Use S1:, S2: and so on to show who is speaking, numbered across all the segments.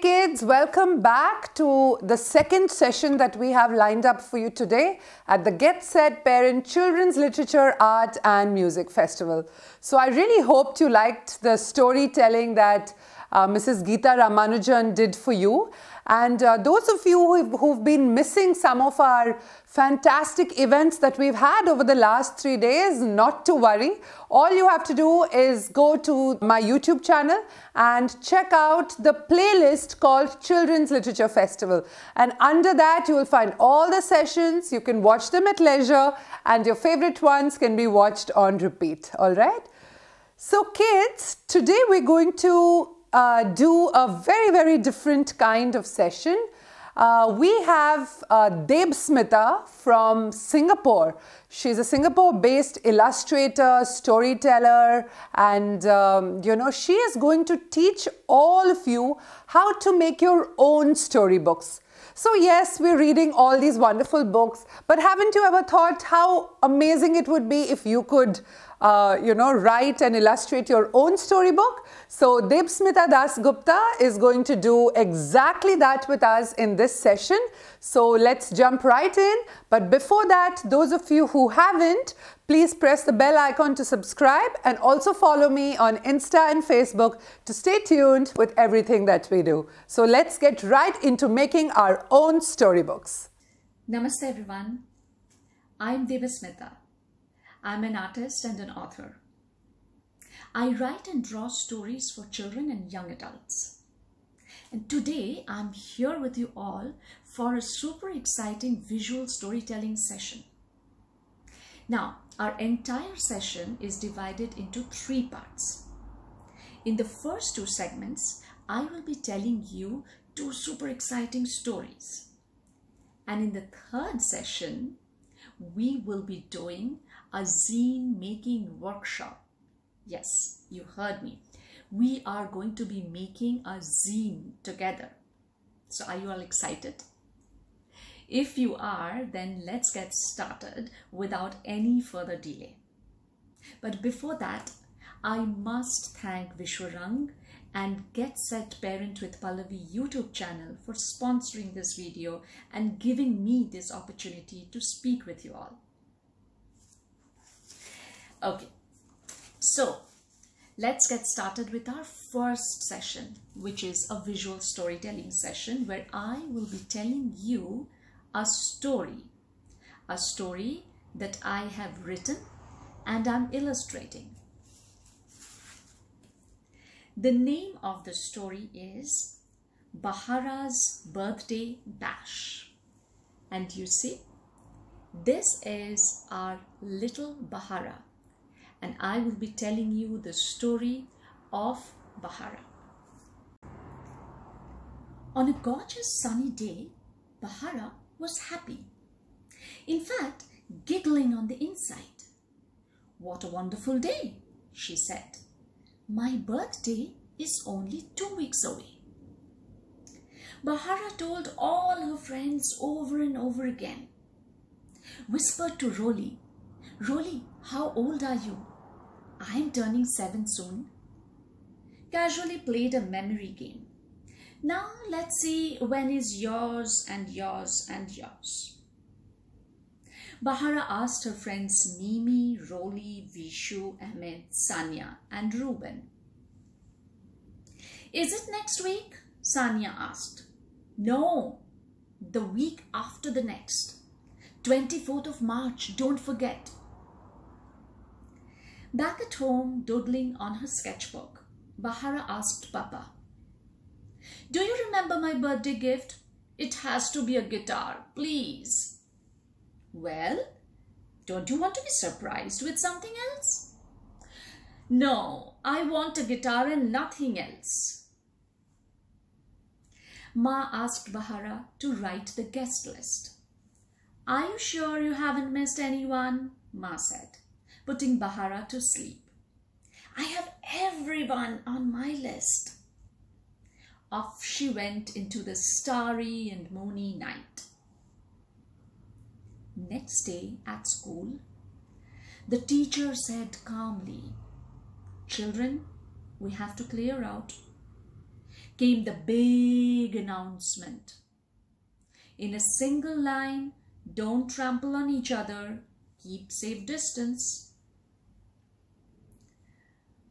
S1: kids, welcome back to the second session that we have lined up for you today at the Get Set Parent Children's Literature, Art and Music Festival. So I really hoped you liked the storytelling that Mrs. Geeta Ramanujan did for you. And those of you who've been missing some of our fantastic events that we've had over the last 3 days, not to worry. All you have to do is go to my YouTube channel and check out the playlist called Children's Literature Festival. And under that, you will find all the sessions. You can watch them at leisure and your favorite ones can be watched on repeat. All right? So kids, today we're going to do a very different kind of session. We have Debasmita from Singapore. She's a Singapore-based illustrator, storyteller, and she is going to teach all of you how to make your own storybooks. So yes, we're reading all these wonderful books, but haven't you ever thought how amazing it would be if you could write and illustrate your own storybook? So Debasmita Dasgupta is going to do exactly that with us in this session. So let's jump right in. But before that, those of you who haven't, please press the bell icon to subscribe and also follow me on Insta and Facebook to stay tuned with everything that we do. So let's get right into making our own storybooks.
S2: Namaste everyone. I'm Debasmita. I'm an artist and an author. I write and draw stories for children and young adults. And today I'm here with you all for a super exciting visual storytelling session. Now, our entire session is divided into 3 parts. In the first 2 segments, I will be telling you 2 super exciting stories. And in the third session, we will be doing a zine making workshop. Yes, you heard me. We are going to be making a zine together. So are you all excited? If you are, then let's get started without any further delay. But before that, I must thank Vishwarang and Get Set Parent with Pallavi YouTube channel for sponsoring this video and giving me this opportunity to speak with you all. Okay, so let's get started with our first session, which is a visual storytelling session where I will be telling you a story that I have written and I'm illustrating. The name of the story is Bahara's Birthday Bash. And you see, this is our little Bahara. And I will be telling you the story of Bahara. On a gorgeous sunny day, Bahara was happy. In fact, giggling on the inside. "What a wonderful day," she said. "My birthday is only 2 weeks away." Bahara told all her friends over and over again. Whispered to Rolly, "Rolly, how old are you?" "I'm turning 7 soon." Casually played a memory game. "Now let's see, when is yours and yours and yours?" Bahara asked her friends Mimi, Rolly, Vishu, Ahmed, Sanya and Ruben. "Is it next week?" Sanya asked. "No, the week after the next. 24th of March, don't forget." Back at home, doodling on her sketchbook, Bahara asked Papa, "Do you remember my birthday gift? It has to be a guitar, please." "Well, don't you want to be surprised with something else?" "No, I want a guitar and nothing else." Ma asked Bahara to write the guest list. "Are you sure you haven't missed anyone?" Ma said, putting Bahara to sleep. "I have everyone on my list." Off she went into the starry and moony night. Next day at school, the teacher said calmly, "Children, we have to clear out. came the big announcement. In a single line, don't trample on each other, keep safe distance.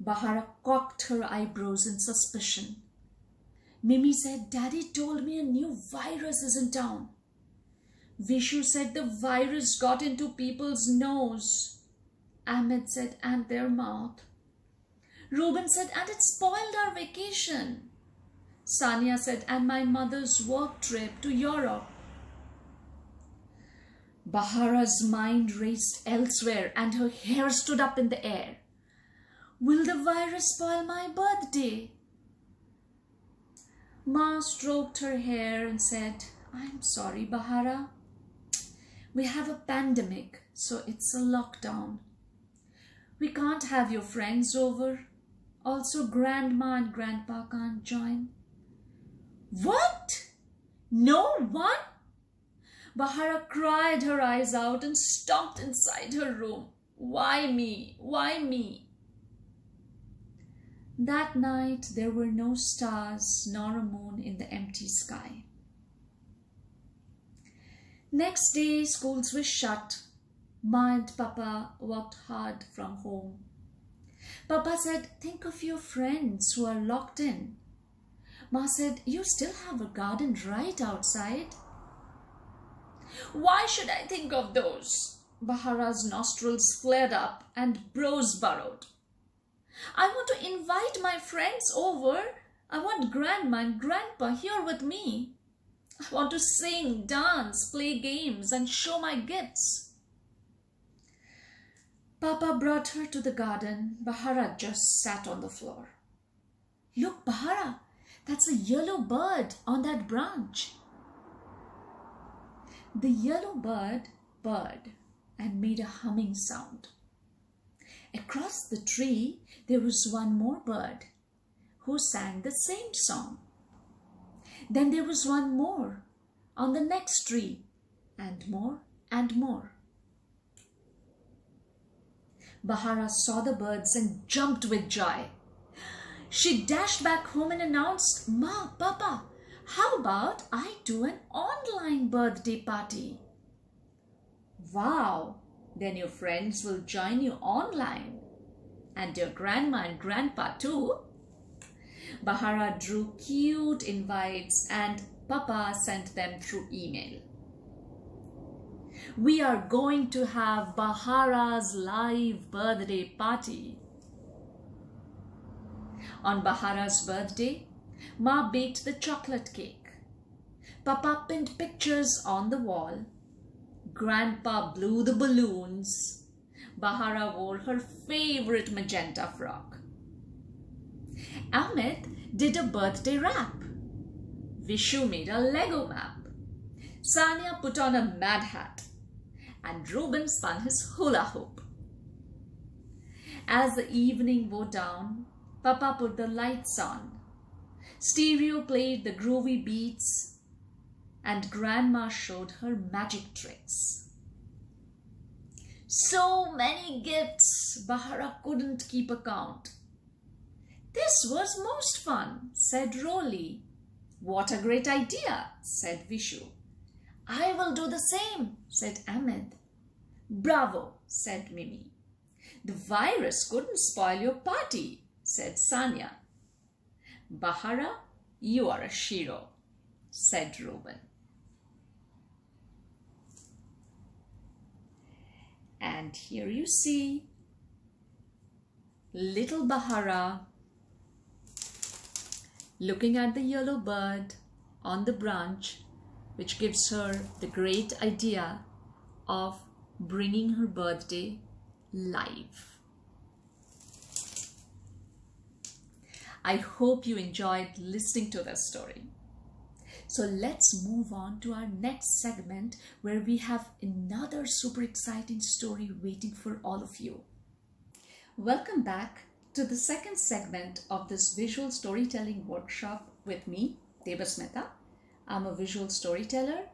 S2: Bahara cocked her eyebrows in suspicion. Mimi said, Daddy told me a new virus is in town. Vishu said the virus got into people's nose. Ahmed said, and their mouth. Reuben said, and it spoiled our vacation. Sania said, and my mother's work trip to Europe. Bahara's mind raced elsewhere and her hair stood up in the air. Will the virus spoil my birthday? Ma stroked her hair and said, I'm sorry, Bahara. We have a pandemic, so it's a lockdown. We can't have your friends over. Also, Grandma and Grandpa can't join. What? No one? Bahara cried her eyes out and stomped inside her room. Why me? Why me? That night there were no stars nor a moon in the empty sky. Next day schools were shut. Ma and Papa worked hard from home. Papa said, think of your friends who are locked in. Ma said, you still have a garden right outside. Why should I think of those? Bahara's nostrils flared up and brows burrowed. I want to invite my friends over. I want Grandma and Grandpa here with me. I want to sing, dance, play games and show my gifts. Papa brought her to the garden. Bahara just sat on the floor. Look, Bahara, that's a yellow bird on that branch. The yellow bird purred and made a humming sound. Across the tree, there was one more bird who sang the same song. Then there was one more on the next tree, and more and more. Bahara saw the birds and jumped with joy. She dashed back home and announced, Ma, Papa, how about I do an online birthday party? Wow, then your friends will join you online. And your grandma and grandpa too. Bahara drew cute invites and Papa sent them through email. We are going to have Bahara's live birthday party. On Bahara's birthday, Ma baked the chocolate cake. Papa pinned pictures on the wall. Grandpa blew the balloons. Bahara wore her favorite magenta frock. Ahmed did a birthday rap. Vishu made a Lego map. Sania put on a mad hat. And Reuben spun his hula hoop. As the evening wore down, Papa put the lights on. Stereo played the groovy beats and Grandma showed her magic tricks. So many gifts, Bahara couldn't keep account. This was most fun, said Rolly. What a great idea, said Vishu. I will do the same, said Ahmed. Bravo, said Mimi. The virus couldn't spoil your party, said Sania. Bahara, you are a shiro, said Reuben. And here you see little Bahara looking at the yellow bird on the branch, which gives her the great idea of bringing her birthday live. I hope you enjoyed listening to this story. So let's move on to our next segment where we have another super exciting story waiting for all of you. Welcome back to the second segment of this visual storytelling workshop with me, Debasmita. I'm a visual storyteller.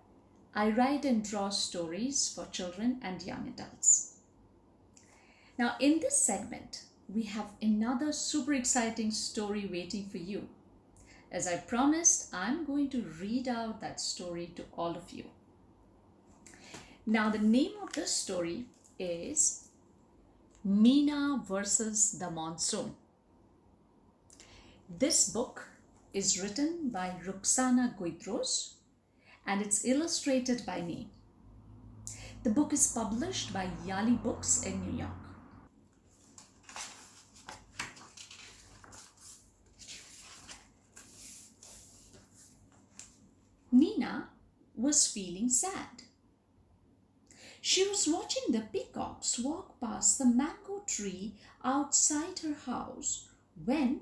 S2: I write and draw stories for children and young adults. Now in this segment, we have another super exciting story waiting for you. As I promised, I'm going to read out that story to all of you. Now, the name of this story is Mina versus the Monsoon. This book is written by Roxana Guidros and it's illustrated by me. The book is published by Yali Books in New York. Mina was feeling sad. She was watching the peacocks walk past the mango tree outside her house when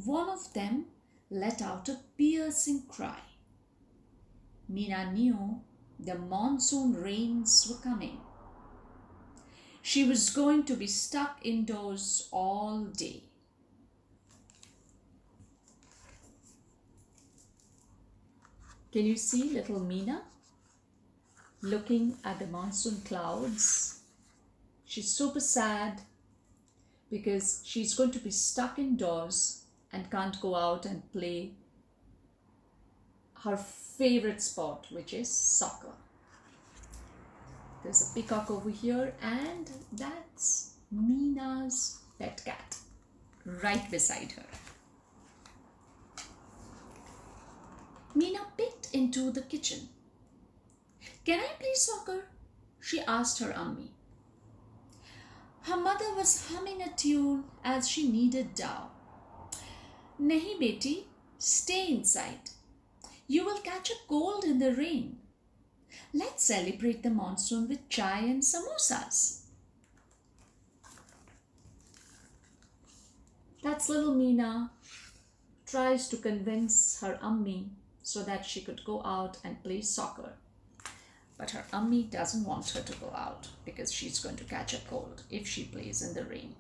S2: one of them let out a piercing cry. Mina knew the monsoon rains were coming. She was going to be stuck indoors all day. Can you see little Mina looking at the monsoon clouds? She's super sad because she's going to be stuck indoors and can't go out and play her favorite sport, which is soccer. There's a peacock over here and that's Mina's pet cat right beside her. Mina peeked into the kitchen. "Can I play soccer?" she asked her Ammi. Her mother was humming a tune as she kneaded dough. "Nahi beti, stay inside. You will catch a cold in the rain. Let's celebrate the monsoon with chai and samosas." That's little Mina tries to convince her Ammi so that she could go out and play soccer. But her Ammi doesn't want her to go out because she's going to catch a cold if she plays in the rain.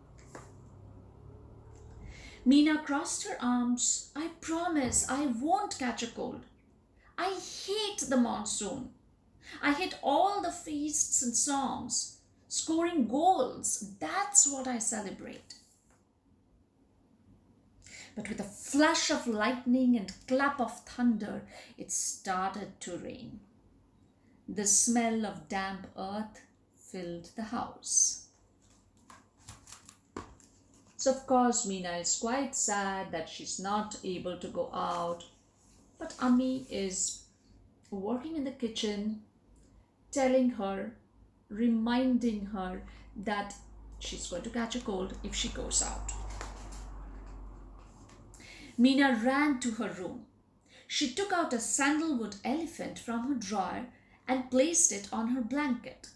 S2: Mina crossed her arms. "I promise I won't catch a cold. I hate the monsoon. I hate all the feasts and songs. Scoring goals, that's what I celebrate." But with a flash of lightning and clap of thunder, it started to rain. The smell of damp earth filled the house. So of course Mina is quite sad that she's not able to go out. But Ammi is working in the kitchen, telling her, reminding her that she's going to catch a cold if she goes out. Mina ran to her room. She took out a sandalwood elephant from her drawer and placed it on her blanket.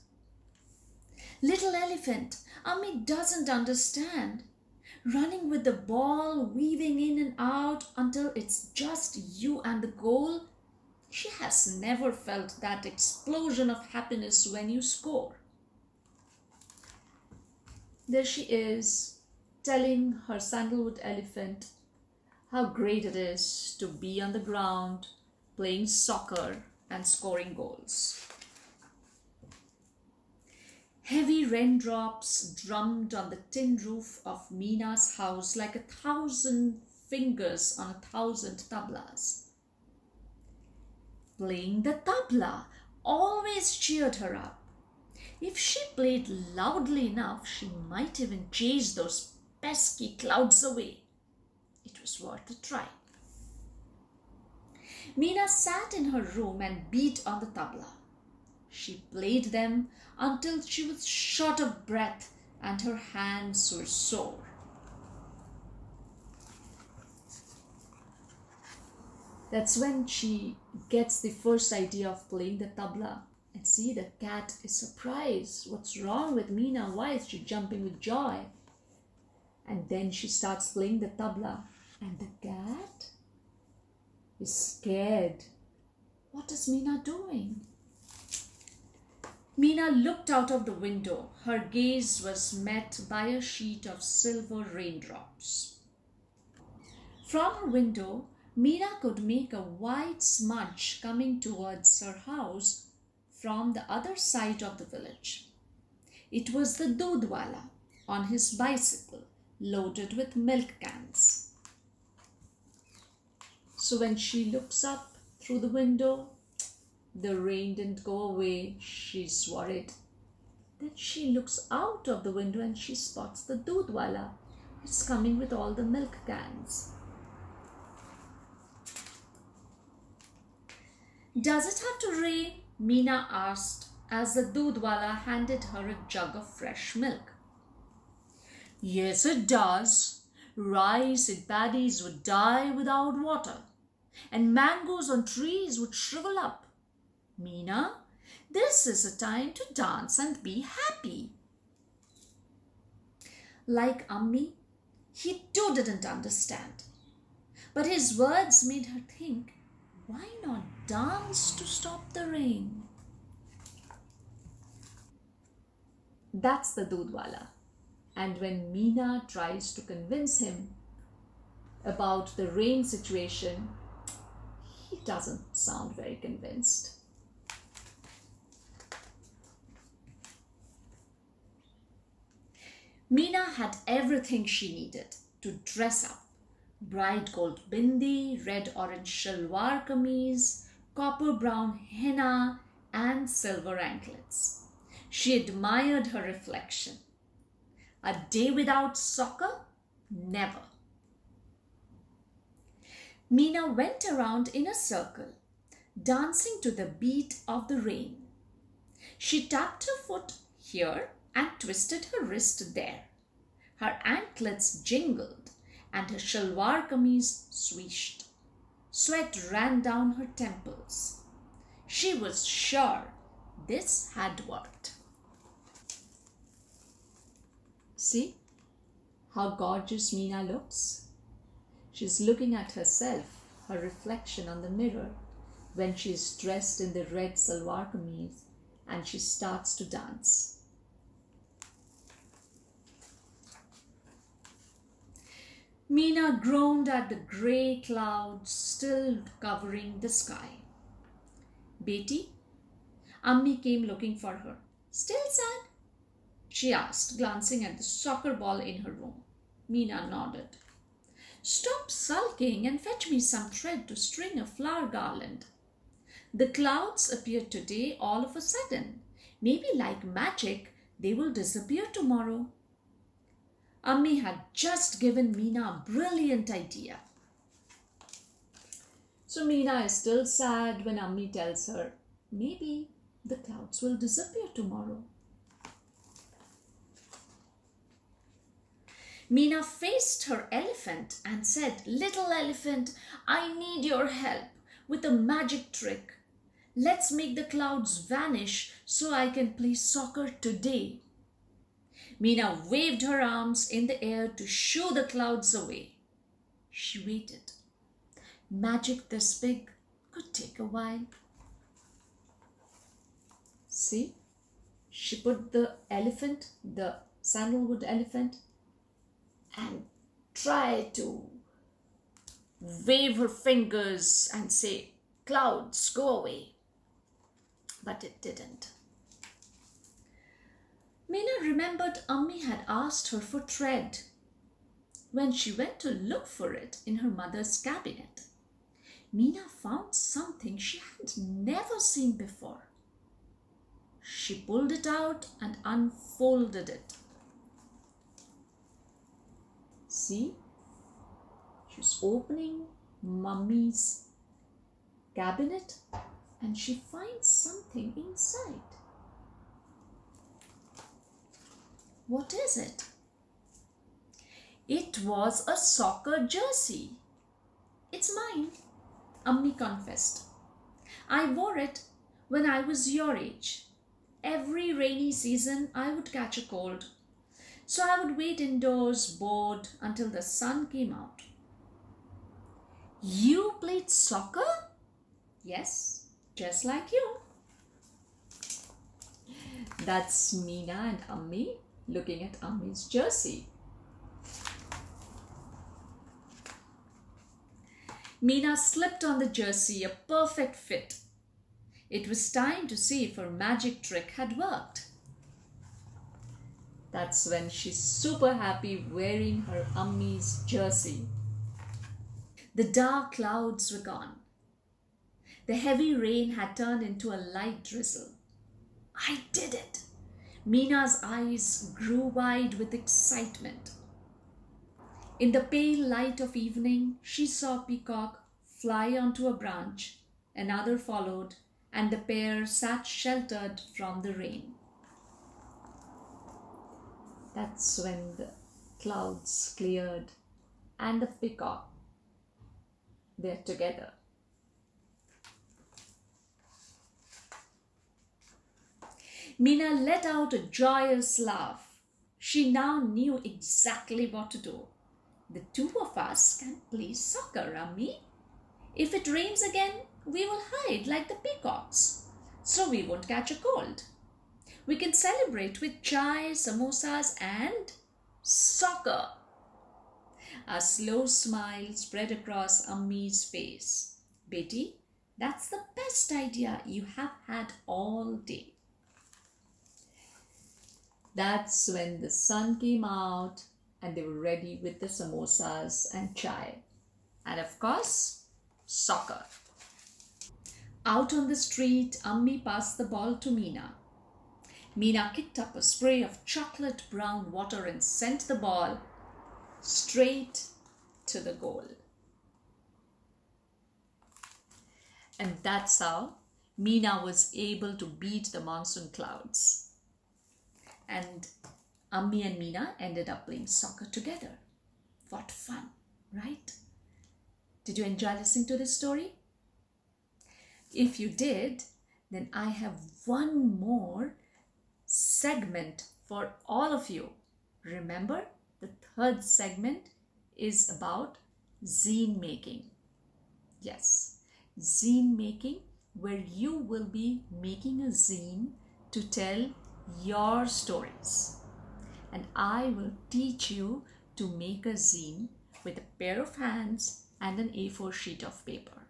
S2: Little elephant, Ammi doesn't understand. Running with the ball, weaving in and out until it's just you and the goal. She has never felt that explosion of happiness when you score. There she is, telling her sandalwood elephant how great it is to be on the ground, playing soccer and scoring goals. Heavy raindrops drummed on the tin roof of Mina's house like 1,000 fingers on 1,000 tablas. Playing the tabla always cheered her up. If she played loudly enough, she might even chase those pesky clouds away. It was worth a try. Mina sat in her room and beat on the tabla. She played them until she was short of breath and her hands were sore. That's when she gets the first idea of playing the tabla. And see, the cat is surprised. What's wrong with Mina? Why is she jumping with joy? And then she starts playing the tabla. And the cat is scared. What is Mina doing? Mina looked out of the window. Her gaze was met by a sheet of silver raindrops. From her window, Mina could make a white smudge coming towards her house from the other side of the village. It was the Doodwala on his bicycle, loaded with milk cans. So when she looks up through the window, the rain didn't go away. She's worried. Then she looks out of the window and she spots the doodwala. It's coming with all the milk cans. Does it have to rain? Mina asked as the doodwala handed her a jug of fresh milk. Yes, it does. Rice and paddies would die without water, and mangoes on trees would shrivel up. Mina, this is a time to dance and be happy. Like Ammi, he too didn't understand. But his words made her think, why not dance to stop the rain? That's the doodwala. And when Mina tries to convince him about the rain situation, he doesn't sound very convinced. Mina had everything she needed to dress up. Bright gold bindi, red-orange shalwar kameez, copper-brown henna and silver anklets. She admired her reflection. A day without soccer? Never. Mina went around in a circle, dancing to the beat of the rain. She tapped her foot here and twisted her wrist there. Her anklets jingled and her shalwar kameez swished. Sweat ran down her temples. She was sure this had worked. See how gorgeous Mina looks? She's looking at herself, her reflection on the mirror, when she's dressed in the red salwar kameez and she starts to dance. Mina groaned at the grey clouds still covering the sky. Beti, Ammi came looking for her. Still sad? She asked, glancing at the soccer ball in her room. Mina nodded. Stop sulking and fetch me some thread to string a flower garland. The clouds appeared today all of a sudden. Maybe like magic, they will disappear tomorrow. Ammi had just given Mina a brilliant idea. So Mina is still sad when Ammi tells her, maybe the clouds will disappear tomorrow. Mina faced her elephant and said, Little elephant, I need your help with a magic trick. Let's make the clouds vanish so I can play soccer today. Mina waved her arms in the air to shoo the clouds away. She waited. Magic this big could take a while. See, she put the elephant, the sandalwood elephant, and tried to wave her fingers and say, Clouds, go away. But it didn't. Mina remembered Ammi had asked her for thread when she went to look for it in her mother's cabinet. Mina found something she had never seen before. She pulled it out and unfolded it. See, she's opening Mummy's cabinet and she finds something inside. What is it? It was a soccer jersey. It's mine, Ammi confessed. I wore it when I was your age. Every rainy season I would catch a cold. So I would wait indoors, bored, until the sun came out. You played soccer? Yes, just like you. That's Mina and Ammi looking at Ammi's jersey. Mina slipped on the jersey, a perfect fit. It was time to see if her magic trick had worked. That's when she's super happy wearing her Ammi's jersey. The dark clouds were gone. The heavy rain had turned into a light drizzle. I did it! Mina's eyes grew wide with excitement. In the pale light of evening, she saw a peacock fly onto a branch. Another followed, and the pair sat sheltered from the rain. That's when the clouds cleared and the peacock, they're together. Mina let out a joyous laugh. She now knew exactly what to do. The two of us can play soccer, Rummy. If it rains again, we will hide like the peacocks, so we won't catch a cold. We can celebrate with chai, samosas and soccer. A slow smile spread across Ammi's face. Betty, that's the best idea you have had all day. That's when the sun came out and they were ready with the samosas and chai. And of course, soccer. Out on the street, Ammi passed the ball to Mina. Mina kicked up a spray of chocolate brown water and sent the ball straight to the goal. And that's how Mina was able to beat the monsoon clouds. And Ammi and Mina ended up playing soccer together. What fun, right? Did you enjoy listening to this story? If you did, then I have one more segment for all of you. Remember, the third segment is about zine making. Yes, zine making, where you will be making a zine to tell your stories. And I will teach you to make a zine with a pair of hands and an A4 sheet of paper.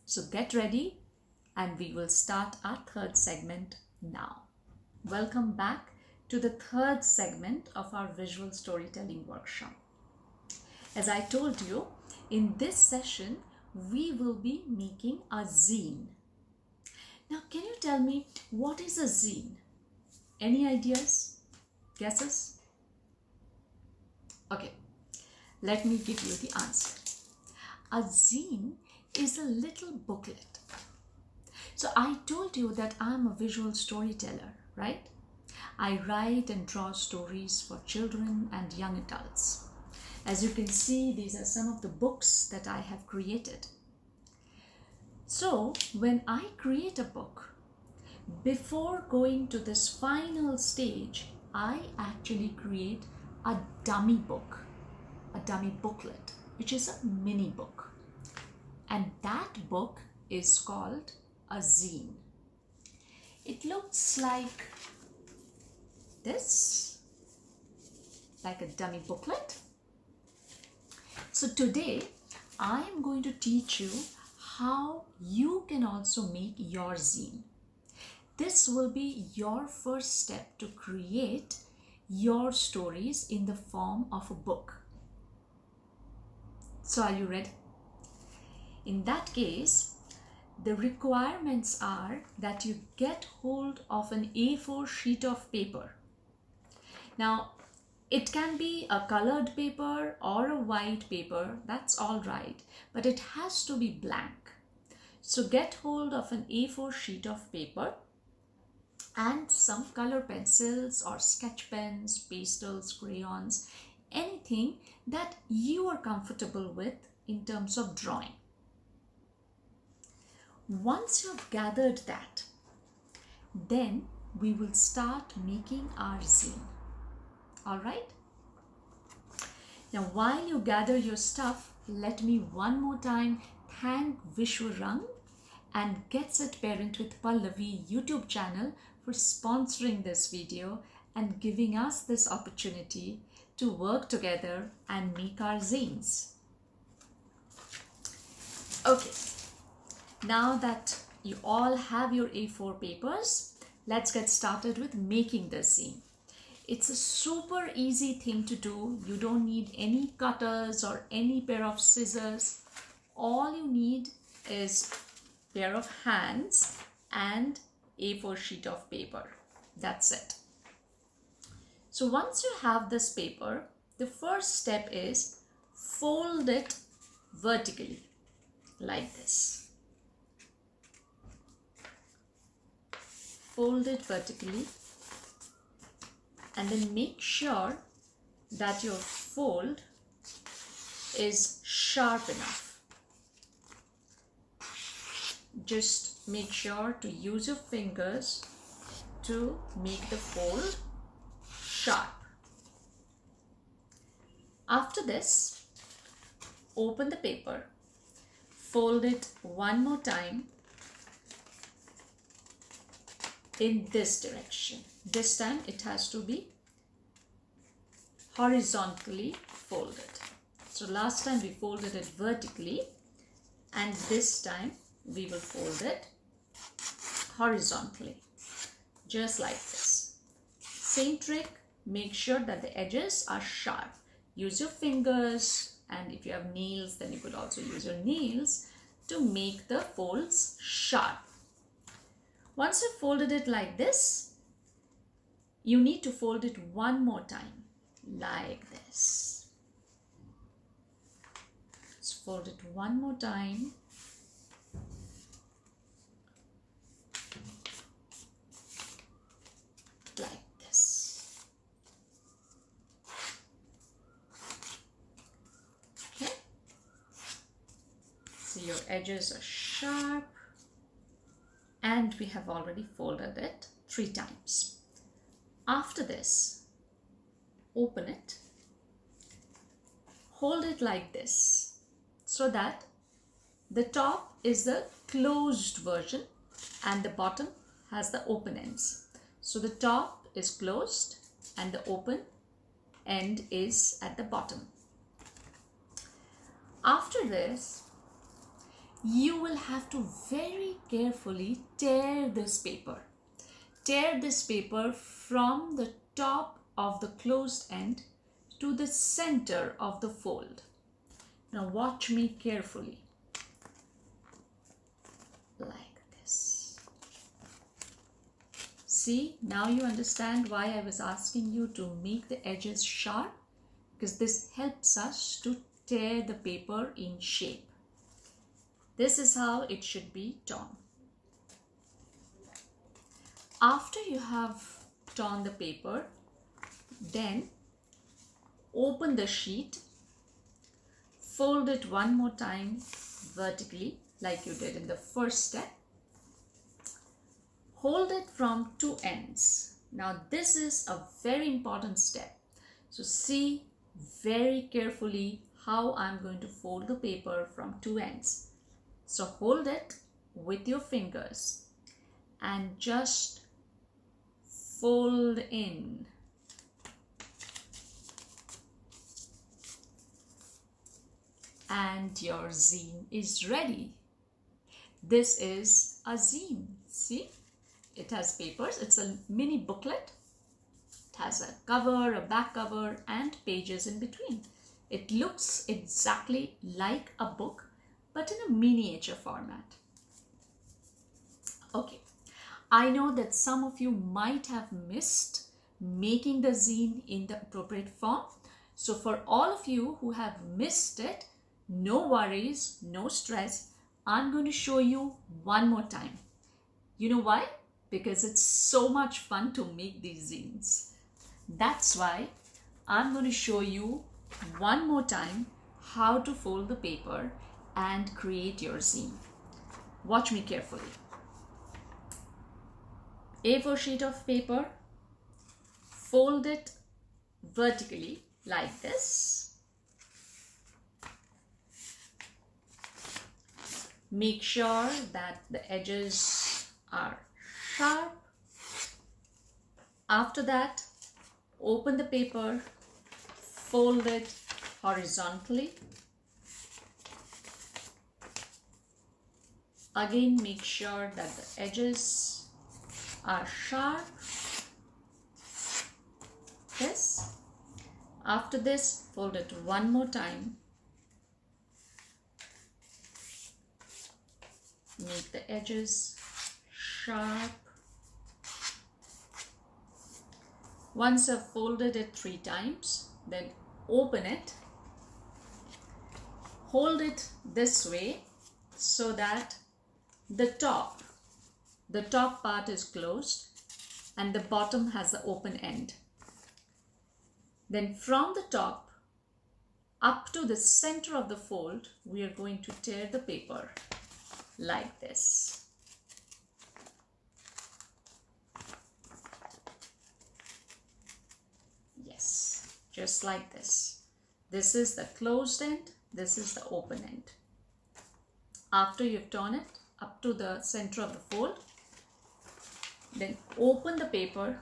S2: So get ready and we will start our third segment now. Welcome back to the third segment of our visual storytelling workshop. As I told you, in this session, we will be making a zine. Now, can you tell me what is a zine? Any ideas? Guesses? Okay, let me give you the answer. A zine is a little booklet. So I told you that I'm a visual storyteller, right? I write and draw stories for children and young adults. As you can see, these are some of the books that I have created. So when I create a book, before going to this final stage, I actually create a dummy book, a dummy booklet, which is a mini book. And that book is called a zine. It looks like this, like a dummy booklet. So today, I am going to teach you how you can also make your zine. This will be your first step to create your stories in the form of a book. So are you ready? In that case, the requirements are that you get hold of an A4 sheet of paper. Now, it can be a colored paper or a white paper, that's all right, but it has to be blank. So get hold of an A4 sheet of paper and some color pencils or sketch pens, pastels, crayons, anything that you are comfortable with in terms of drawing. Once you've gathered that, then we will start making our zine. All right? Now, while you gather your stuff, let me one more time thank Vishwarang and Get Set Parent with Pallavi YouTube channel for sponsoring this video and giving us this opportunity to work together and make our zines. Okay, now that you all have your A4 papers, let's get started with making the zine. It's a super easy thing to do. You don't need any cutters or any pair of scissors. All you need is a pair of hands and A4 sheet of paper. That's it. So once you have this paper, the first step is fold it vertically like this. Fold it vertically and then make sure that your fold is sharp enough. Just make sure to use your fingers to make the fold sharp. After this, open the paper, fold it one more time in this direction. This time it has to be horizontally folded. So last time we folded it vertically, and this time we will fold it horizontally, just like this. Same trick, make sure that the edges are sharp. Use your fingers, and if you have nails, then you could also use your nails to make the folds sharp. Once you've folded it like this, you need to fold it one more time, like this. Let's fold it one more time. Like this. Okay. So your edges are sharp, and we have already folded it 3 times. After this, open it, hold it like this so that the top is the closed version and the bottom has the open ends. So the top is closed and the open end is at the bottom. After this, you will have to very carefully tear this paper. Tear this paper from the top of the closed end to the center of the fold. Now watch me carefully. Like this. See, now you understand why I was asking you to make the edges sharp, because this helps us to tear the paper in shape. This is how it should be torn. After you have torn the paper, then open the sheet, fold it one more time vertically like you did in the first step. Hold it from 2 ends. Now this is a very important step. So see very carefully how I'm going to fold the paper from 2 ends. So hold it with your fingers and just fold in. And your zine is ready. This is a zine. See, it has papers. It's a mini booklet. It has a cover, a back cover, and pages in between. It looks exactly like a book, but in a miniature format. Okay, I know that some of you might have missed making the zine in the appropriate form. So for all of you who have missed it, no worries, no stress. I'm going to show you one more time. You know why? Because it's so much fun to make these zines. That's why I'm going to show you one more time how to fold the paper and create your zine. Watch me carefully. A4 sheet of paper, fold it vertically like this. Make sure that the edges are sharp. After that, open the paper, fold it horizontally. Again, make sure that the edges are sharp. this. After this, fold it one more time. Make the edges sharp. Once I've folded it 3 times, then open it. Hold it this way so that the top part is closed and the bottom has the open end. Then from the top up to the center of the fold, we are going to tear the paper like this. Yes, just like this. This is the closed end, this is the open end. After you've torn it up to the center of the fold, then open the paper,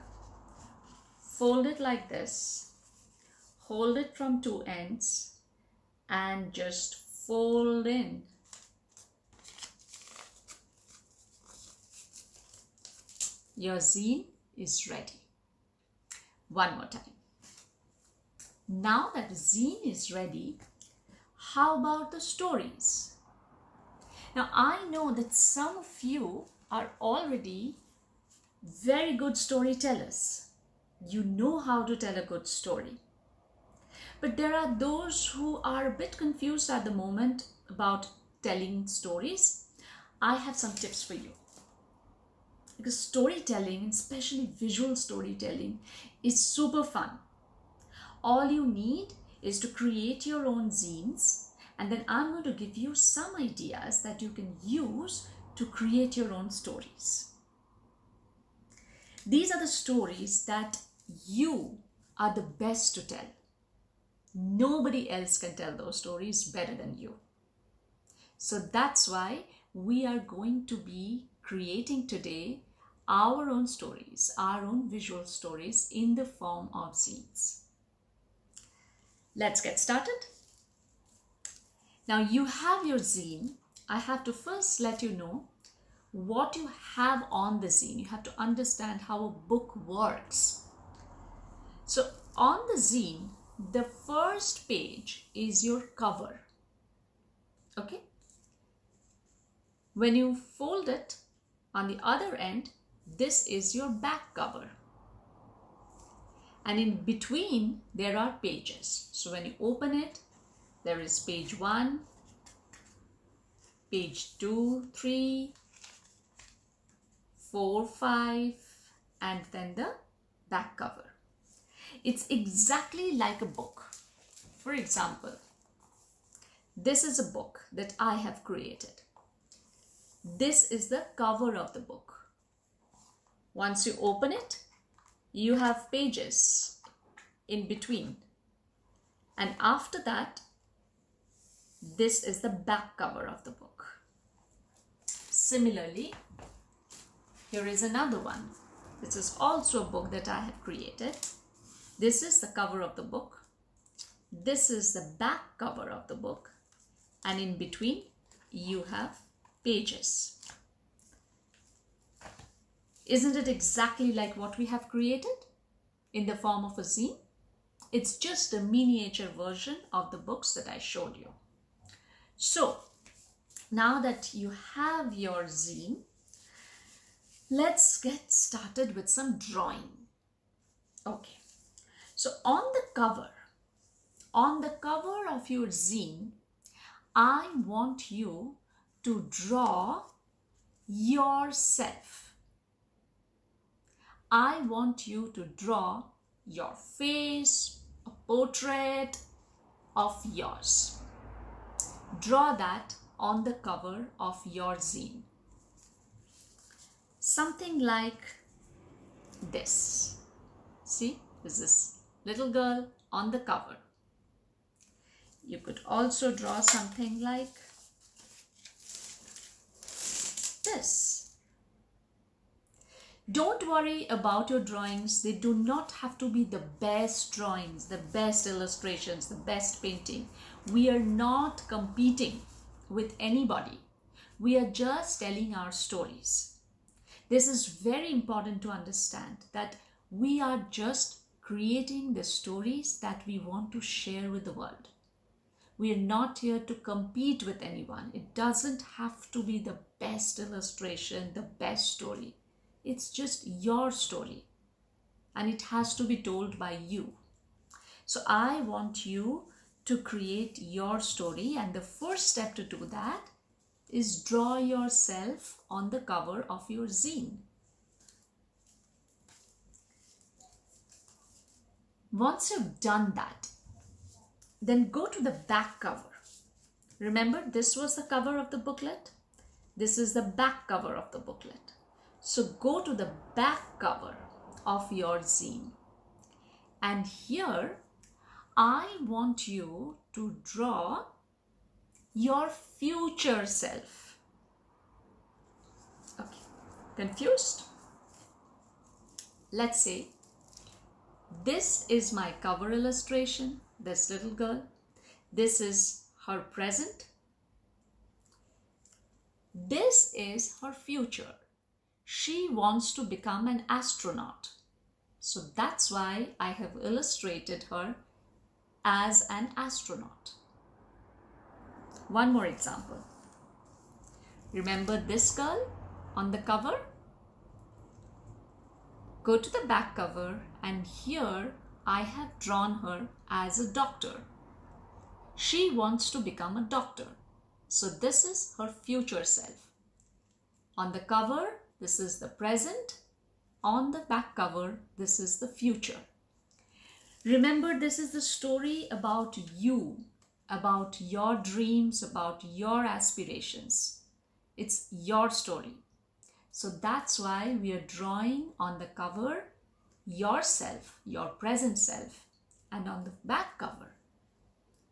S2: fold it like this, hold it from 2 ends and just fold in. Your zine is ready. One more time. Now that the zine is ready, how about the stories? Now I know that some of you are already very good storytellers. You know how to tell a good story. But there are those who are a bit confused at the moment about telling stories. I have some tips for you. Because storytelling, especially visual storytelling, is super fun. All you need is to create your own zines, and then I'm going to give you some ideas that you can use to create your own stories. These are the stories that you are the best to tell. Nobody else can tell those stories better than you. So that's why we are going to be creating today our own stories, our own visual stories in the form of zines. Let's get started. Now you have your zine. I have to first let you know what you have on the zine. You have to understand how a book works. So on the zine, the first page is your cover. Okay? When you fold it on the other end, this is your back cover. And in between, there are pages. So when you open it, there is page 1, page 2, 3, 4, 5, and then the back cover. It's exactly like a book. For example, this is a book that I have created. This is the cover of the book. Once you open it, you have pages in between. And after that, this is the back cover of the book. Similarly, here is another one. This is also a book that I have created. This is the cover of the book. This is the back cover of the book. And in between, you have pages. Isn't it exactly like what we have created in the form of a zine? It's just a miniature version of the books that I showed you. So, now that you have your zine, let's get started with some drawing. Okay, so on the cover of your zine, I want you to draw yourself. I want you to draw your face, a portrait of yours. Draw that on the cover of your zine. Something like this. See, this is little girl on the cover. You could also draw something like this. Don't worry about your drawings. They do not have to be the best drawings, the best illustrations, the best painting. We are not competing with anybody. We are just telling our stories. This is very important to understand, that we are just creating the stories that we want to share with the world. We are not here to compete with anyone. It doesn't have to be the best illustration, the best story. It's just your story, and it has to be told by you. So I want you to create your story, and the first step to do that is draw yourself on the cover of your zine. Once you've done that, then go to the back cover. Remember, this was the cover of the booklet. This is the back cover of the booklet. So go to the back cover of your zine. And here, I want you to draw your future self. Okay, confused? Let's say this is my cover illustration, this little girl. This is her present. This is her future. She wants to become an astronaut. So that's why I have illustrated her as an astronaut. One more example. Remember this girl on the cover? Go to the back cover, and here I have drawn her as a doctor. She wants to become a doctor. So this is her future self. On the cover, this is the present. On the back cover, this is the future. Remember, this is the story about you, about your dreams, about your aspirations. It's your story. So that's why we are drawing on the cover yourself, your present self, and on the back cover,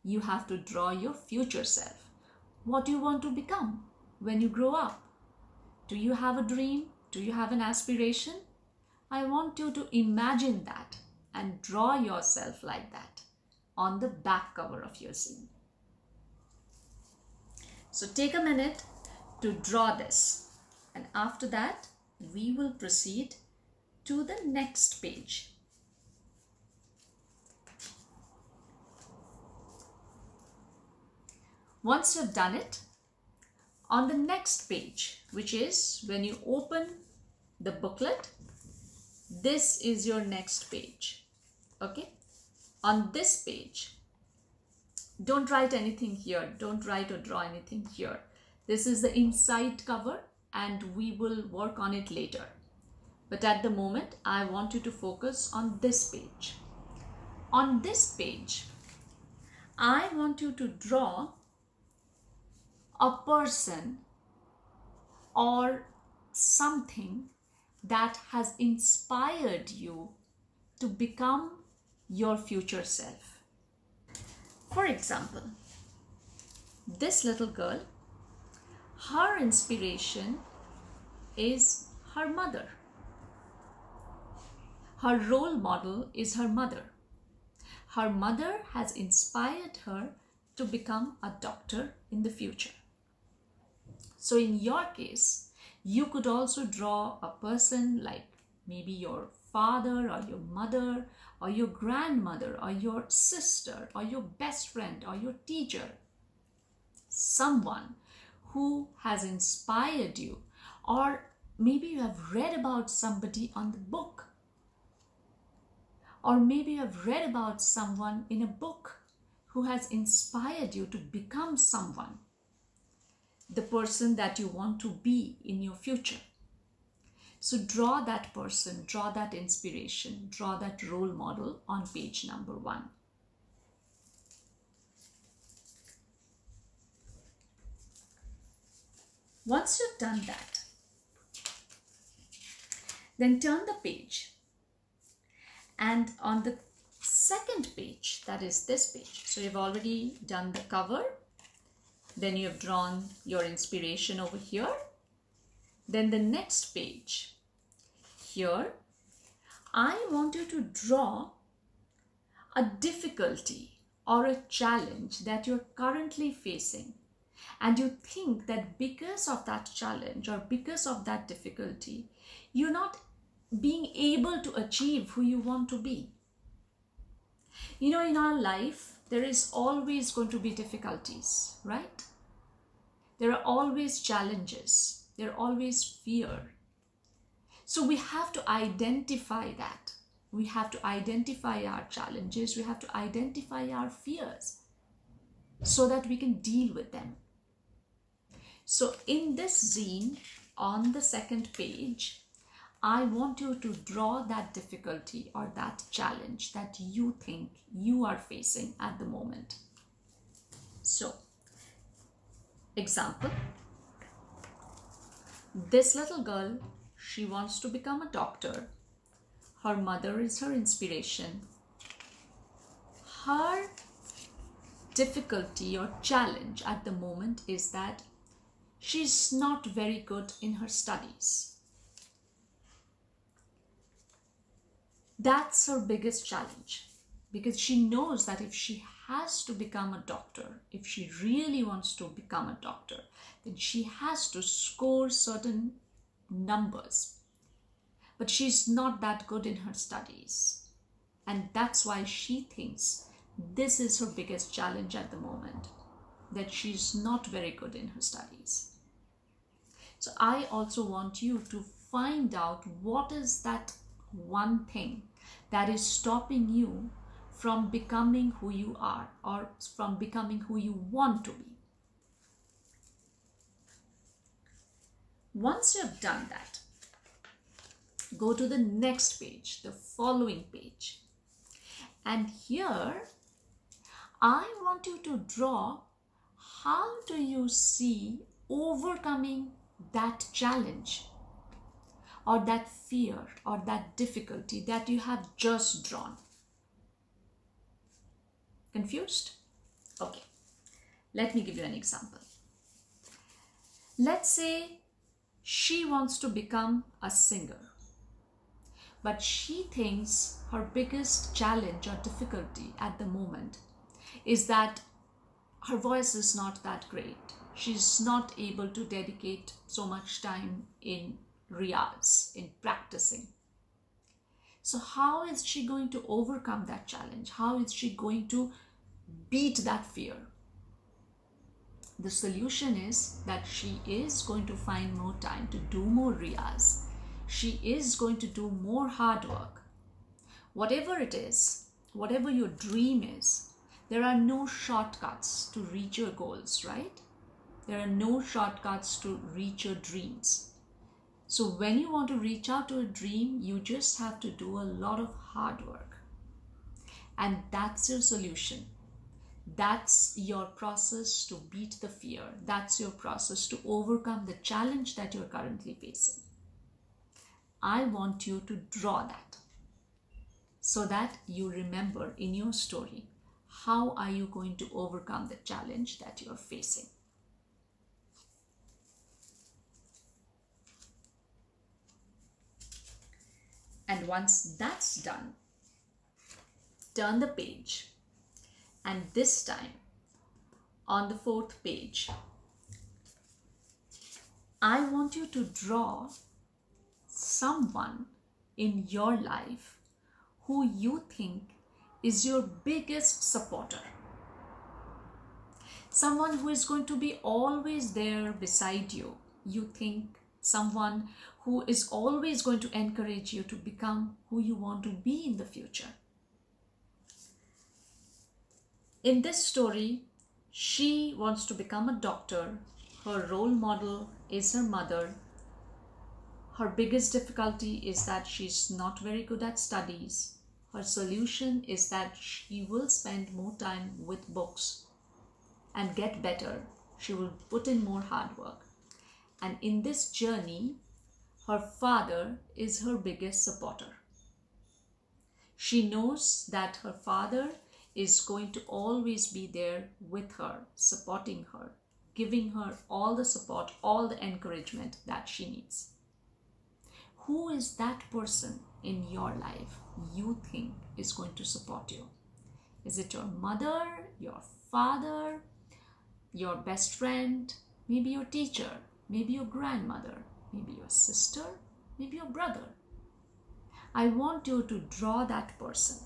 S2: you have to draw your future self. What do you want to become when you grow up? Do you have a dream? Do you have an aspiration? I want you to imagine that and draw yourself like that on the back cover of your zine. So take a minute to draw this. And after that, we will proceed to the next page. Once you've done it, on the next page, which is when you open the booklet, this is your next page. Okay? On this page, don't write anything here. Don't write or draw anything here. This is the inside cover, and we will work on it later. But at the moment, I want you to focus on this page. On this page, I want you to draw a person or something that has inspired you to become your future self. For example, this little girl, her inspiration is her mother. Her role model is her mother. Her mother has inspired her to become a doctor in the future. So in your case, you could also draw a person like maybe your father or your mother or your grandmother or your sister or your best friend or your teacher. Someone who has inspired you, or maybe you have read about somebody on the book, or maybe you have read about someone in a book who has inspired you to become someone, the person that you want to be in your future. So draw that person, draw that inspiration, draw that role model on page number 1. Once you've done that, then turn the page, and on the second page, that is this page, so you've already done the cover, then you have drawn your inspiration over here, then the next page, here, I want you to draw a difficulty or a challenge that you're currently facing. And you think that because of that challenge or because of that difficulty, you're not being able to achieve who you want to be. You know, in our life, there is always going to be difficulties, right? There are always challenges. There are always fear. So we have to identify that. We have to identify our challenges. We have to identify our fears so that we can deal with them. So in this zine, on the second page, I want you to draw that difficulty or that challenge that you think you are facing at the moment. So, example, this little girl, she wants to become a doctor. Her mother is her inspiration. Her difficulty or challenge at the moment is that she's not very good in her studies. That's her biggest challenge, because she knows that if she has to become a doctor, if she really wants to become a doctor, then she has to score certain numbers. But she's not that good in her studies. And that's why she thinks this is her biggest challenge at the moment, that she's not very good in her studies. So I also want you to find out what is that one thing that is stopping you from becoming who you are or from becoming who you want to be. Once you have done that, go to the next page, the following page. And here, I want you to draw how do you see overcoming that challenge or that fear or that difficulty that you have just drawn. Confused? Okay, let me give you an example. Let's say she wants to become a singer, but she thinks her biggest challenge or difficulty at the moment is that her voice is not that great. She's not able to dedicate so much time in riyaz, in practicing. So how is she going to overcome that challenge? How is she going to beat that fear? The solution is that she is going to find more time to do more riyaz. She is going to do more hard work. Whatever it is, whatever your dream is, there are no shortcuts to reach your goals, right? There are no shortcuts to reach your dreams. So when you want to reach out to a dream, you just have to do a lot of hard work. And that's your solution. That's your process to beat the fear. That's your process to overcome the challenge that you're currently facing. I want you to draw that so that you remember in your story, how are you going to overcome the challenge that you're facing? And once that's done, turn the page. And this time, on the fourth page, I want you to draw someone in your life who you think is your biggest supporter. Someone who is going to be always there beside you. You think someone who is always going to encourage you to become who you want to be in the future. In this story, she wants to become a doctor. Her role model is her mother. Her biggest difficulty is that she's not very good at studies. Her solution is that she will spend more time with books and get better. She will put in more hard work. And in this journey, her father is her biggest supporter. She knows that her father is going to always be there with her, supporting her, giving her all the support, all the encouragement that she needs. Who is that person in your life you think is going to support you? Is it your mother, your father, your best friend, maybe your teacher, maybe your grandmother, maybe your sister, maybe your brother? I want you to draw that person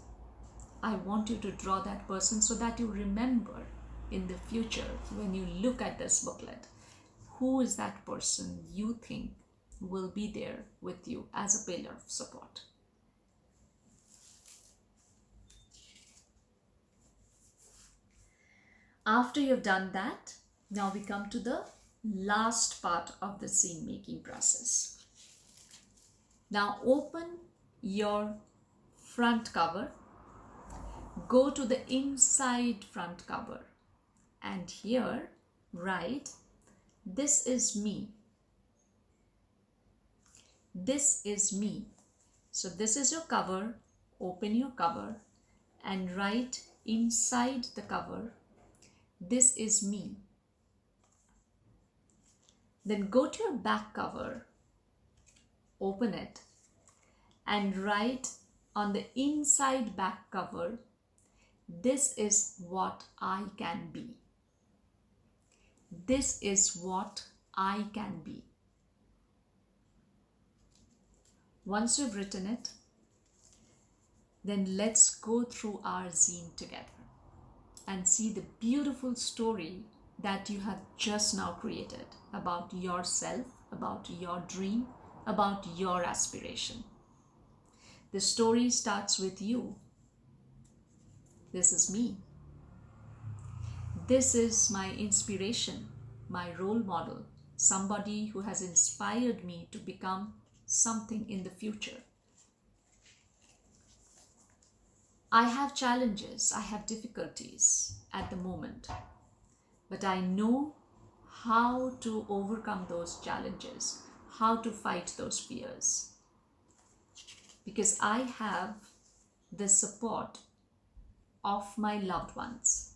S2: I want you to draw that person so that you remember in the future when you look at this booklet, who is that person you think will be there with you as a pillar of support. After you've done that, now we come to the last part of the scene making process. Now open your front cover, go to the inside front cover, and here write, "This is me. This is me." So this is your cover. Open your cover and write inside the cover, "This is me." Then go to your back cover, open it, and write on the inside back cover, "This is what I can be. This is what I can be." Once you've written it, then let's go through our zine together and see the beautiful story that you have just now created about yourself, about your dream, about your aspiration. The story starts with you. This is me. This is my inspiration, my role model, somebody who has inspired me to become something in the future. I have challenges, I have difficulties at the moment, but I know how to overcome those challenges, how to fight those fears, because I have the support of my loved ones.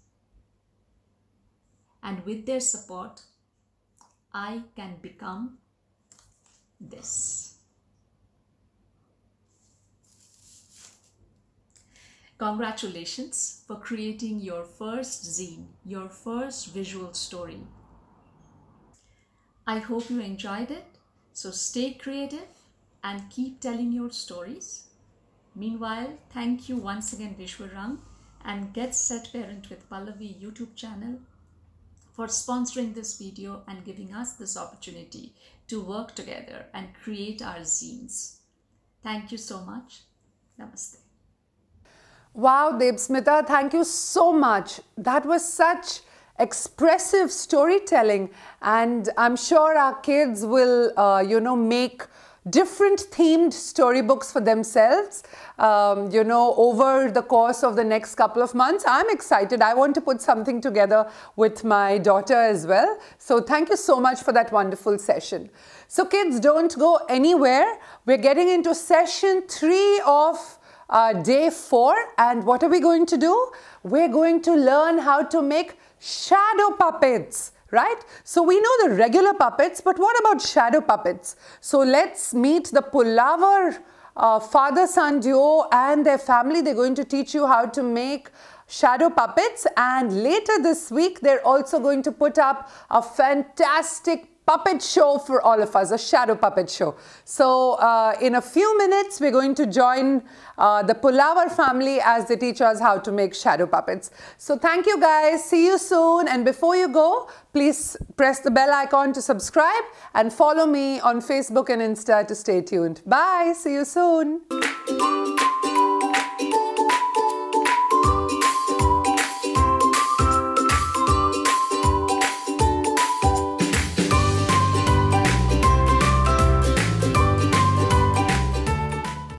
S2: And with their support, I can become this. Congratulations for creating your first zine, your first visual story. I hope you enjoyed it. So stay creative and keep telling your stories. Meanwhile, thank you once again, Vishwarang and Get Set Parent with Pallavi YouTube channel for sponsoring this video and giving us this opportunity to work together and create our zines. Thank you so much. Namaste.
S1: Wow, Debasmita, thank you so much. That was such expressive storytelling, and I'm sure our kids will, make different themed storybooks for themselves, over the course of the next couple of months. I'm excited. I want to put something together with my daughter as well. So thank you so much for that wonderful session. So kids, don't go anywhere. We're getting into session 3 of day 4, and what are we going to do? We're going to learn how to make shadow puppets, right? So we know the regular puppets, but what about shadow puppets? So let's meet the Pallavi father-son duo and their family. They're going to teach you how to make shadow puppets, and later this week they're also going to put up a fantastic puppet show for all of us, a shadow puppet show. So in a few minutes, we're going to join the Pallavi family as they teach us how to make shadow puppets. So thank you guys. See you soon. And before you go, please press the bell icon to subscribe and follow me on Facebook and Insta to stay tuned. Bye. See you soon.